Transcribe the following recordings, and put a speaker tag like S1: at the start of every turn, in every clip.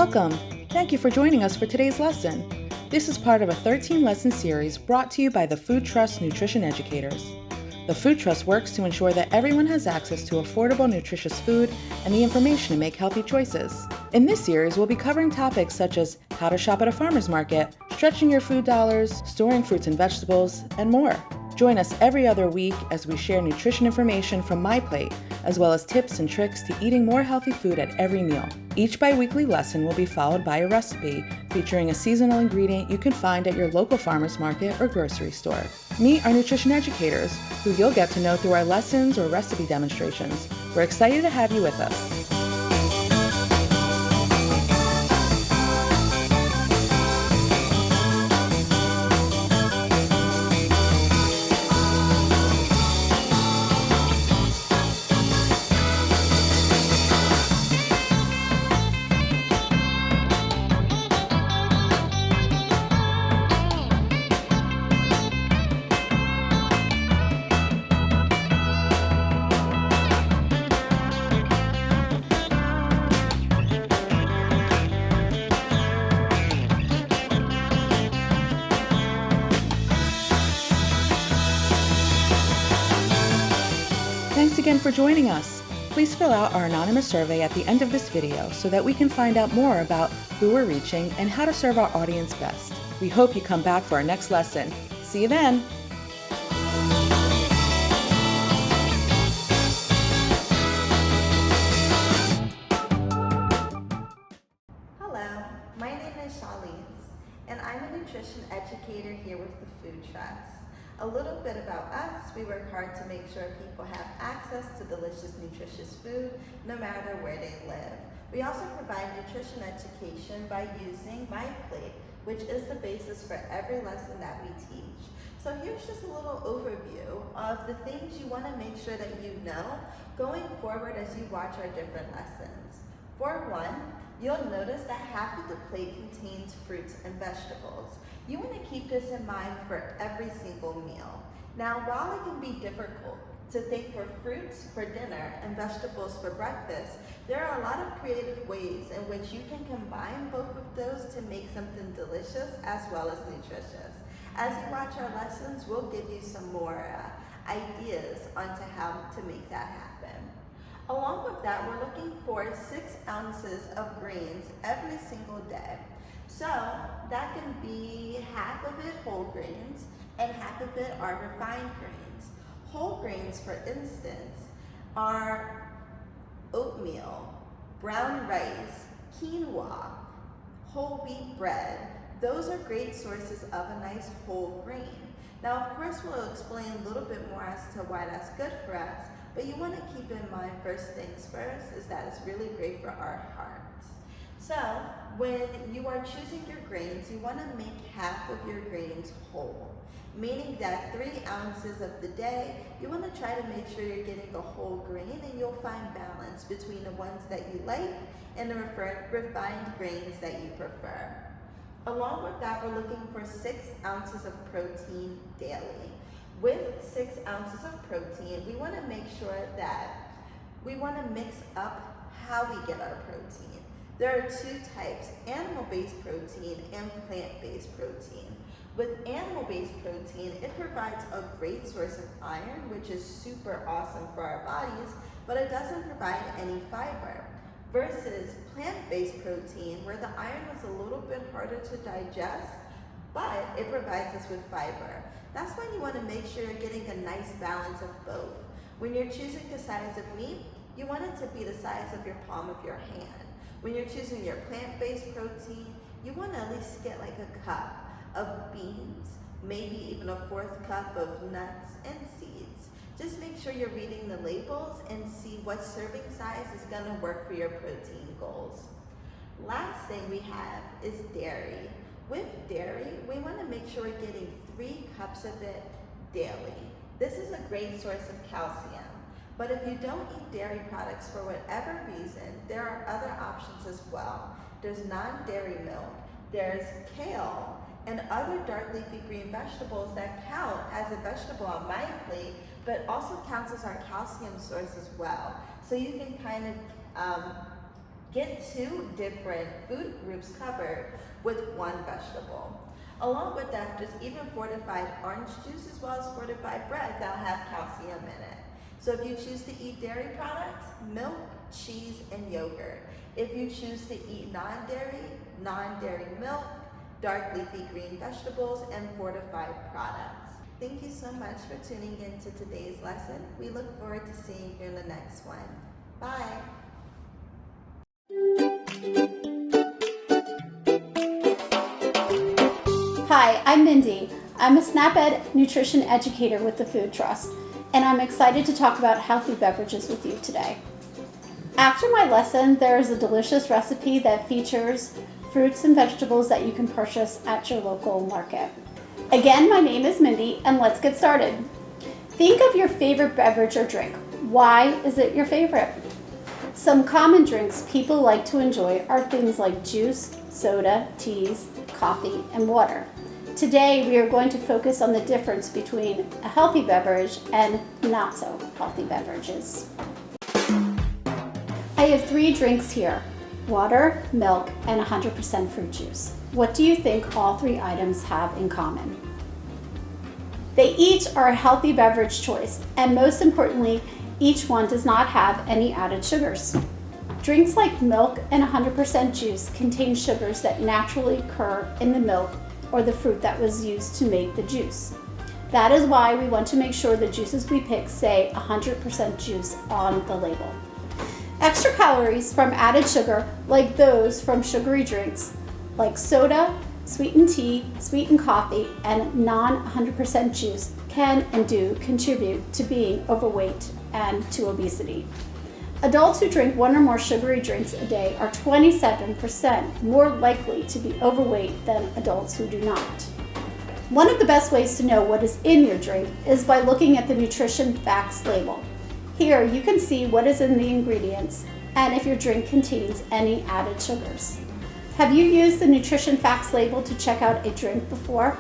S1: Welcome! Thank you for joining us for today's lesson. This is part of a 13-lesson series brought to you by the Food Trust Nutrition Educators. The Food Trust works to ensure that everyone has access to affordable, nutritious food and the information to make healthy choices. In this series, we'll be covering topics such as how to shop at a farmer's market, stretching your food dollars, storing fruits and vegetables, and more. Join us every other week as we share nutrition information from my plate, as well as tips and tricks to eating more healthy food at every meal. Each bi-weekly lesson will be followed by a recipe featuring a seasonal ingredient you can find at your local farmer's market or grocery store. Meet our nutrition educators, who you'll get to know through our lessons or recipe demonstrations. We're excited to have you with us. Thanks again for joining us. Please fill out our anonymous survey at the end of this video so that we can find out more about who we're reaching and how to serve our audience best. We hope you come back for our next lesson. See you then!
S2: Hello, my name is Charlize, and I'm a nutrition educator here with the Food Trust. A little bit about us: we work hard to make sure people have access to delicious, nutritious food no matter where they live. We also provide nutrition education by using My Plate, which is the basis for every lesson that we teach. So here's just a little overview of the things you want to make sure that you know going forward as you watch our different lessons. For one, you'll notice that half of the plate contains fruits and vegetables. You want to keep this in mind for every single meal. Now, while it can be difficult to think for fruits for dinner and vegetables for breakfast, there are a lot of creative ways in which you can combine both of those to make something delicious as well as nutritious. As you watch our lessons, we'll give you some more ideas onto how to make that happen. Along with that, we're looking for 6 ounces of greens every single day. So that can be half of it whole grains and half of it are refined grains. Whole grains, for instance, are oatmeal, brown rice, quinoa, whole wheat bread. Those are great sources of a nice whole grain. Now, of course, we'll explain a little bit more as to why that's good for us, but you want to keep in mind, first things first, is that it's really great for our hearts. So when you are choosing your grains, you want to make half of your grains whole, meaning that 3 ounces of the day, you want to try to make sure you're getting a whole grain, and you'll find balance between the ones that you like and the refined grains that you prefer. Along with that, we're looking for 6 ounces of protein daily. With 6 ounces of protein, we want to make sure that we want to mix up how we get our protein. There are 2 types: animal-based protein and plant-based protein. With animal-based protein, it provides a great source of iron, which is super awesome for our bodies, but it doesn't provide any fiber. Versus plant-based protein, where the iron is a little bit harder to digest, but it provides us with fiber. That's when you want to make sure you're getting a nice balance of both. When you're choosing the size of meat, you want it to be the size of your palm of your hand. When you're choosing your plant-based protein, you want to at least get like a cup of beans, maybe even a 4th cup of nuts and seeds. Just make sure you're reading the labels and see what serving size is going to work for your protein goals. Last thing we have is dairy. With dairy, we want to make sure we're getting 3 cups of it daily. This is a great source of calcium. But if you don't eat dairy products for whatever reason, there are other options as well. There's non-dairy milk, there's kale, and other dark leafy green vegetables that count as a vegetable on my plate, but also counts as our calcium source as well. So you can kind of Get 2 different food groups covered with 1 vegetable. Along with that, there's even fortified orange juice as well as fortified bread that'll have calcium in it. So if you choose to eat dairy products, milk, cheese, and yogurt. If you choose to eat non-dairy milk, dark leafy green vegetables, and fortified products. Thank you so much for tuning in to today's lesson. We look forward to seeing you in the next one. Bye.
S3: Hi, I'm Mindy. I'm a SNAP-Ed nutrition educator with the Food Trust, and I'm excited to talk about healthy beverages with you today. After my lesson, there is a delicious recipe that features fruits and vegetables that you can purchase at your local market. Again, my name is Mindy, and let's get started. Think of your favorite beverage or drink. Why is it your favorite? Some common drinks people like to enjoy are things like juice, soda, teas, coffee, and water. Today, we are going to focus on the difference between a healthy beverage and not so healthy beverages. I have 3 drinks here: water, milk, and 100% fruit juice. What do you think all 3 items have in common? They each are a healthy beverage choice, and most importantly, each one does not have any added sugars. Drinks like milk and 100% juice contain sugars that naturally occur in the milk or the fruit that was used to make the juice. That is why we want to make sure the juices we pick say 100% juice on the label. Extra calories from added sugar, like those from sugary drinks like soda, sweetened tea, sweetened coffee, and non-100% juice can and do contribute to being overweight and to obesity. Adults who drink 1 or more sugary drinks a day are 27% more likely to be overweight than adults who do not. One of the best ways to know what is in your drink is by looking at the nutrition facts label. Here you can see what is in the ingredients and if your drink contains any added sugars. Have you used the nutrition facts label to check out a drink before?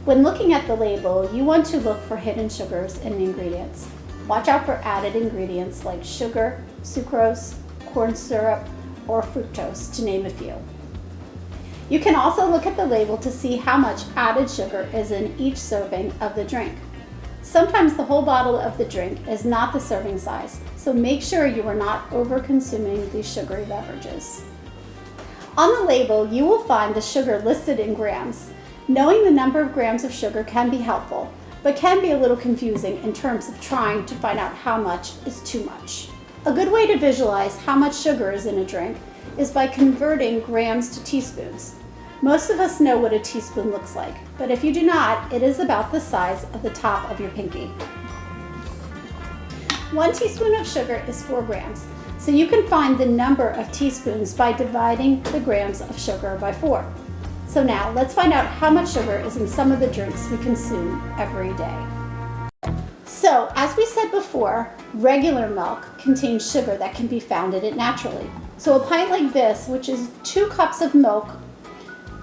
S3: When looking at the label, you want to look for hidden sugars in the ingredients. Watch out for added ingredients like sugar, sucrose, corn syrup, or fructose, to name a few. You can also look at the label to see how much added sugar is in each serving of the drink. Sometimes the whole bottle of the drink is not the serving size, so make sure you are not over-consuming these sugary beverages. On the label, you will find the sugar listed in grams. Knowing the number of grams of sugar can be helpful, but can be a little confusing in terms of trying to find out how much is too much. A good way to visualize how much sugar is in a drink is by converting grams to teaspoons. Most of us know what a teaspoon looks like, but if you do not, it is about the size of the top of your pinky. 1 teaspoon of sugar is 4 grams, so you can find the number of teaspoons by dividing the grams of sugar by 4. So now let's find out how much sugar is in some of the drinks we consume every day. So, as we said before, regular milk contains sugar that can be found in it naturally. So a pint like this, which is 2 cups of milk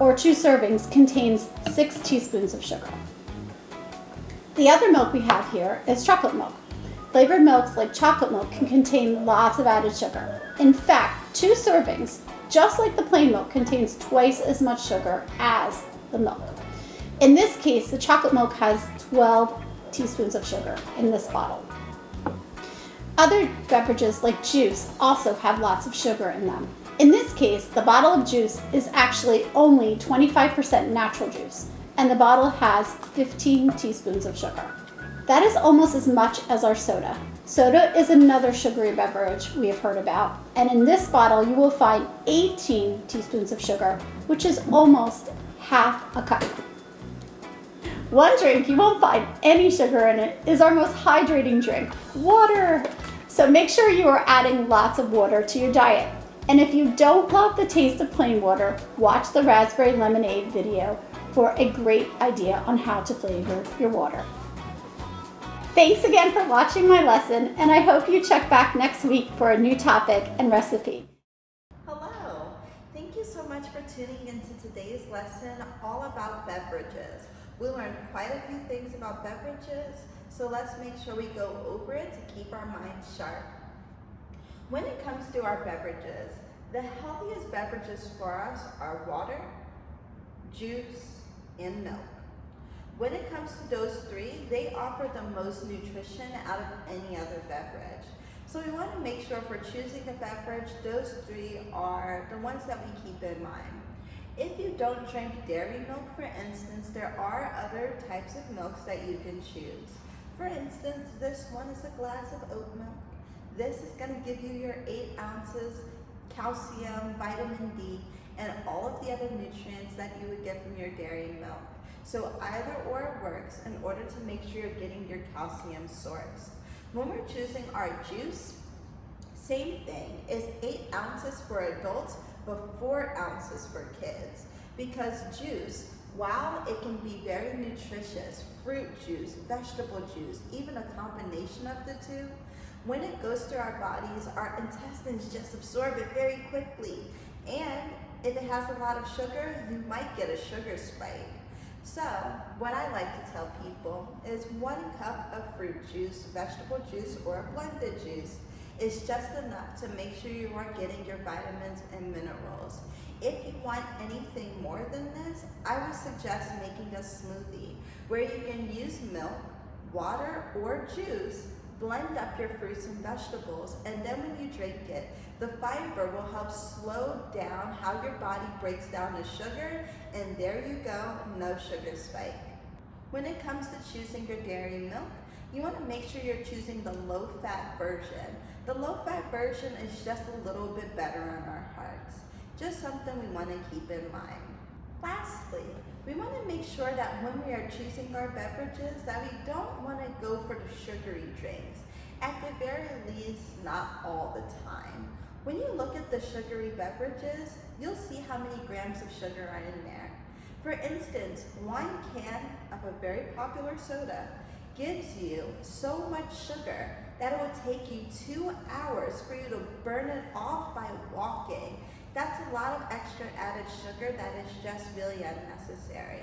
S3: or 2 servings, contains 6 teaspoons of sugar. The other milk we have here is chocolate milk. Flavored milks like chocolate milk can contain lots of added sugar. In fact, 2 servings, just like the plain milk, contains twice as much sugar as the milk. In this case, the chocolate milk has 12 teaspoons of sugar in this bottle. Other beverages like juice also have lots of sugar in them. In this case, the bottle of juice is actually only 25% natural juice, and the bottle has 15 teaspoons of sugar. That is almost as much as our soda. Soda is another sugary beverage we have heard about, and in this bottle you will find 18 teaspoons of sugar, which is almost half a cup. One drink you won't find any sugar in it is our most hydrating drink, water. So make sure you are adding lots of water to your diet. And if you don't love the taste of plain water, watch the raspberry lemonade video for a great idea on how to flavor your water. Thanks again for watching my lesson, and I hope you check back next week for a new topic and recipe.
S2: Hello, thank you so much for tuning into today's lesson all about beverages. We learned quite a few things about beverages, so let's make sure we go over it to keep our minds sharp. When it comes to our beverages, the healthiest beverages for us are water, juice, and milk. When it comes to those three, they offer the most nutrition out of any other beverage. So we want to make sure if we're choosing a beverage, those three are the ones that we keep in mind. If you don't drink dairy milk, for instance, there are other types of milks that you can choose. For instance, this one is a glass of oat milk. This is going to give you your 8 ounces calcium, vitamin D, and all of the other nutrients that you would get from your dairy milk. So either or works in order to make sure you're getting your calcium sourced. When we're choosing our juice, same thing, is 8 ounces for adults, but 4 ounces for kids. Because juice, while it can be very nutritious, fruit juice, vegetable juice, even a combination of the two, when it goes through our bodies, our intestines just absorb it very quickly. And if it has a lot of sugar, you might get a sugar spike. So what I like to tell people is 1 cup of fruit juice, vegetable juice, or a blended juice is just enough to make sure you are getting your vitamins and minerals. If you want anything more than this, I would suggest making a smoothie where you can use milk, water, or juice, blend up your fruits and vegetables, and then when you drink it, the fiber will help slow down how your body breaks down the sugar, and there you go, no sugar spike. When it comes to choosing your dairy milk, you want to make sure you're choosing the low-fat version. The low-fat version is just a little bit better on our hearts. Just something we want to keep in mind. Lastly, we want to make sure that when we are choosing our beverages that we don't want to go for the sugary drinks. At the very least, not all the time. When you look at the sugary beverages, you'll see how many grams of sugar are in there. For instance, 1 can of a very popular soda gives you so much sugar that it will take you 2 hours for you to burn it off by walking. That's a lot of extra added sugar that is just really unnecessary.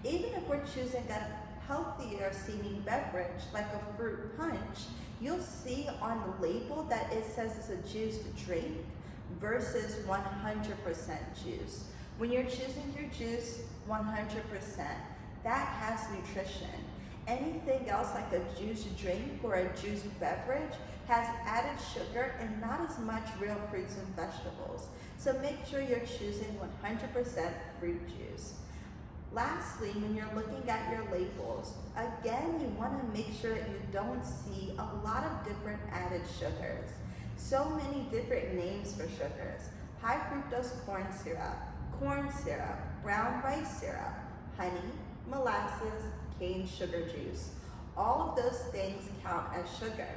S2: Even if we're choosing a healthier seeming beverage like a fruit punch, you'll see on the label that it says it's a juice to drink versus 100% juice. When you're choosing your juice 100%, that has nutrition. Anything else like a juice drink or a juice beverage has added sugar and not as much real fruits and vegetables. So make sure you're choosing 100% fruit juice. Lastly, when you're looking at your labels, again, you want to make sure that you don't see a lot of different added sugars. So many different names for sugars. High fructose corn syrup, brown rice syrup, honey, molasses, cane sugar juice. All of those things count as sugar.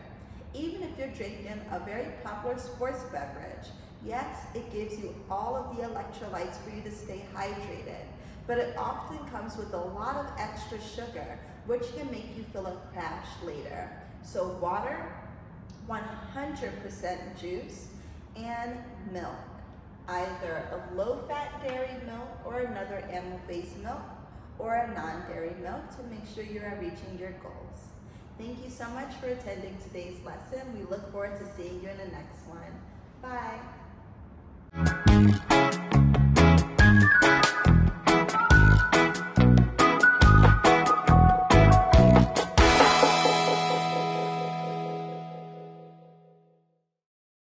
S2: Even if you're drinking a very popular sports beverage, yes, it gives you all of the electrolytes for you to stay hydrated, but it often comes with a lot of extra sugar, which can make you feel a crash later. So water, 100% juice, and milk. Either a low-fat dairy milk or another animal-based milk, or a non-dairy milk to make sure you are reaching your goals. Thank you so much for attending today's lesson. We look forward to seeing you in the next one. Bye.